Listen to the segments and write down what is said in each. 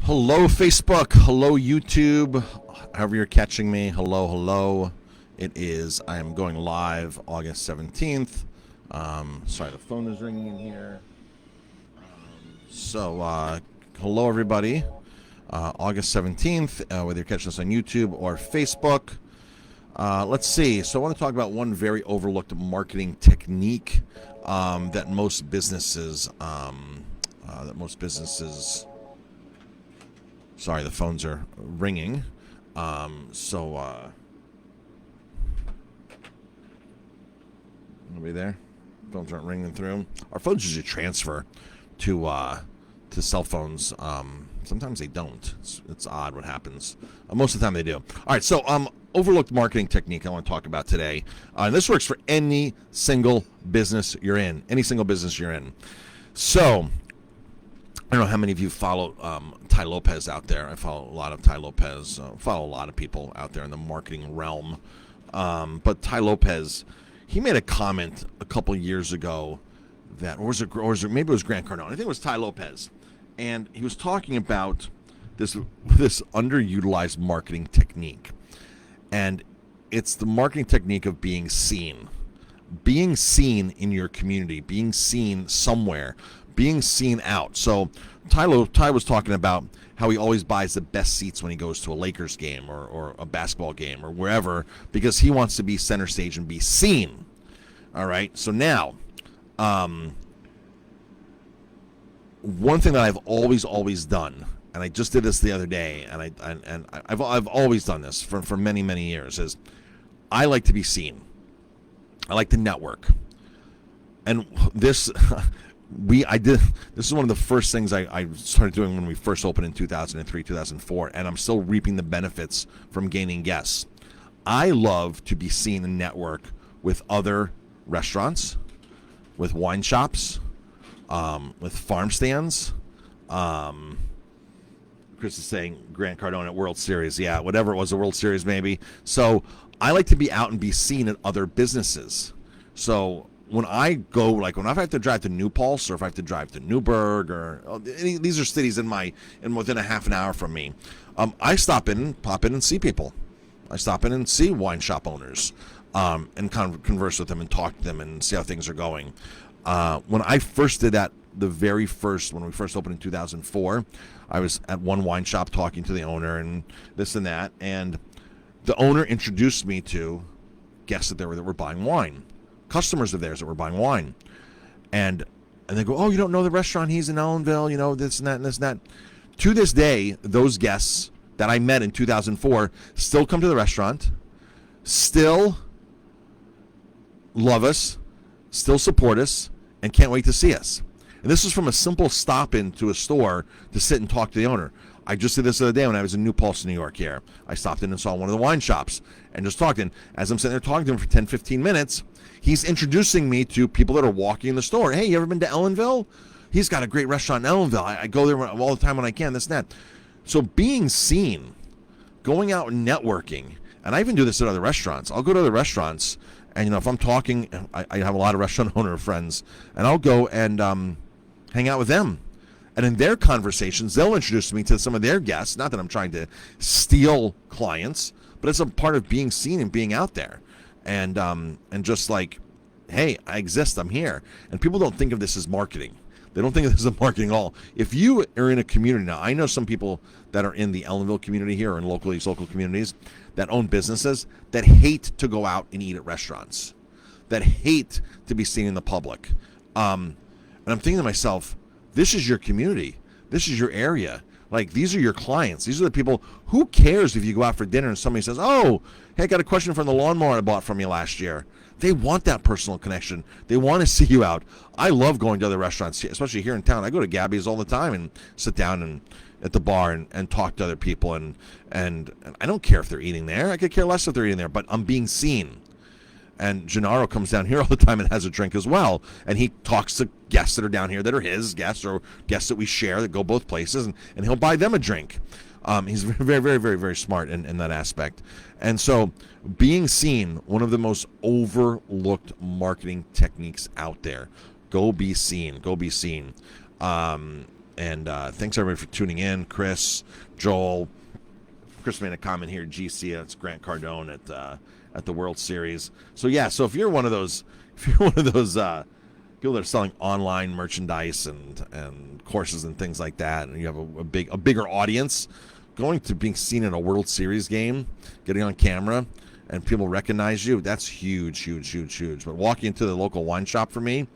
Hello, Facebook. Hello, YouTube. However you're catching me. Hello, hello. I am going live August 17th. Sorry, the phone is ringing in here. Hello, everybody. August 17th, whether you're catching us on YouTube or Facebook. Let's see. So I want to talk about one very overlooked marketing technique that most businesses, sorry, the phones are ringing. Nobody there? Phones aren't ringing through. Our phones usually transfer to cell phones. Sometimes they don't. It's odd what happens. Most of the time they do. All right, so overlooked marketing technique I want to talk about today. And this works for any single business you're in. Any single business you're in. So I don't know how many of you follow Tai Lopez out there. I follow a lot of Tai Lopez. Follow a lot of people out there in the marketing realm. But Tai Lopez, he made a comment a couple years ago that, or maybe it was Grant Cardone. I think it was Tai Lopez, and he was talking about this underutilized marketing technique, and it's the marketing technique of being seen in your community, being seen somewhere, being seen out. So Tai was talking about how he always buys the best seats when he goes to a Lakers game or a basketball game or wherever, because he wants to be center stage and be seen. All right. So now, one thing that I've always done, and I just did this the other day, and I've always done this for many years, is I like to be seen. I like to network, and this. This is one of the first things I started doing when we first opened in 2003, 2004, and I'm still reaping the benefits from gaining guests. I love to be seen and network with other restaurants, with wine shops, with farm stands. Chris is saying Grant Cardone at World Series. Yeah, whatever it was, the World Series maybe. So I like to be out and be seen at other businesses. So when I go, like when I have to drive to New Paltz, or if I have to drive to Newburgh, or these are cities within a half an hour from me, I pop in and see people. I stop in and see wine shop owners, and converse with them and talk to them and see how things are going. When I first did that, when we first opened in 2004, I was at one wine shop talking to the owner and this and that, and the owner introduced me to guests that were buying wine. Customers of theirs that were buying wine, and they go, "Oh, you don't know the restaurant? He's in Ellenville, this and that and this and that." To this day, those guests that I met in 2004 still come to the restaurant, still love us, still support us, and can't wait to see us. And this is from a simple stop into a store to sit and talk to the owner. I just did this the other day when I was in New Paltz, New York here. I stopped in and saw one of the wine shops and just talked. And as I'm sitting there talking to him for 10, 15 minutes, he's introducing me to people that are walking in the store. "Hey, you ever been to Ellenville? He's got a great restaurant in Ellenville. I go there all the time when I can, this and that." So being seen, going out and networking, and I even do this at other restaurants. I'll go to other restaurants, and if I'm talking, I have a lot of restaurant owner friends, and I'll go and hang out with them. And in their conversations, they'll introduce me to some of their guests. Not that I'm trying to steal clients, but it's a part of being seen and being out there. And just like, hey, I exist, I'm here. And people don't think of this as marketing. They don't think of this as marketing at all. If you are in a community now, I know some people that are in the Ellenville community here or in local communities that own businesses that hate to go out and eat at restaurants, that hate to be seen in the public. And I'm thinking to myself, this is your community. This is your area. Like, these are your clients. These are the people. Who cares if you go out for dinner and somebody says, "Oh, hey, I got a question from the lawnmower I bought from you last year." They want that personal connection. They want to see you out. I love going to other restaurants, especially here in town. I go to Gabby's all the time and sit down and at the bar and talk to other people. And I don't care if they're eating there. I could care less if they're eating there, but I'm being seen. And Gennaro comes down here all the time and has a drink as well. And he talks to guests that are down here that are his guests or guests that we share that go both places, and he'll buy them a drink. He's very smart in that aspect. And so being seen, one of the most overlooked marketing techniques out there. Go be seen. Go be seen. And thanks everybody for tuning in. Chris, Joel. Chris made a comment here. GC, it's Grant Cardone at the World Series. So yeah, so if you're one of those people that are selling online merchandise and courses and things like that, and you have a bigger audience, going to being seen in a World Series game, getting on camera, and people recognize you, that's huge, huge, huge, huge. But walking into the local wine shop for me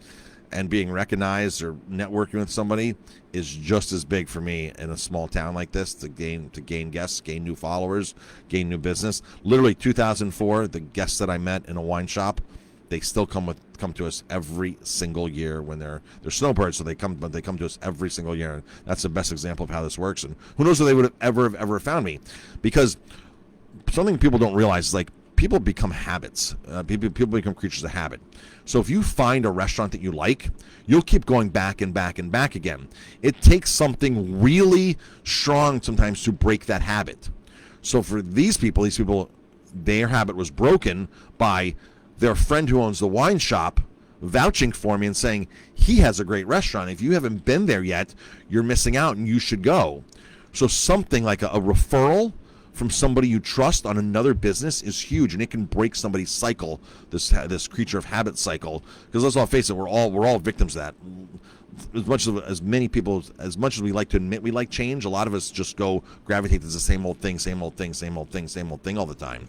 and being recognized or networking with somebody is just as big for me in a small town like this, to gain guests, gain new followers, gain new business. Literally 2004, the guests that I met in a wine shop, they still come to us every single year when they're snowbirds. So they come to us every single year. And that's the best example of how this works. And who knows if they would have ever found me, because something people don't realize is, like, people become habits. People become creatures of habit. So if you find a restaurant that you like, you'll keep going back and back and back again. It takes something really strong sometimes to break that habit. So for these people, their habit was broken by their friend who owns the wine shop vouching for me and saying, he has a great restaurant. If you haven't been there yet, you're missing out and you should go. So something like a referral from somebody you trust on another business is huge, and it can break somebody's cycle, this creature of habit cycle. Because let's all face it, we're all victims of that. As much as we like to admit we like change, a lot of us just gravitate to the same old thing all the time,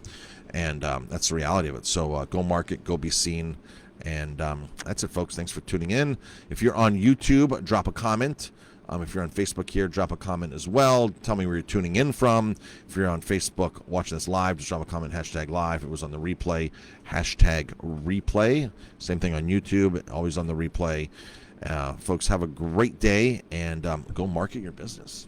and that's the reality of it. So go market, go be seen, and that's it, folks. Thanks for tuning in. If you're on YouTube, drop a comment. If you're on Facebook here, drop a comment as well. Tell me where you're tuning in from. If you're on Facebook watching this live, just drop a comment, #live. If it was on the replay, #replay. Same thing on YouTube, always on the replay. Folks, have a great day, and go market your business.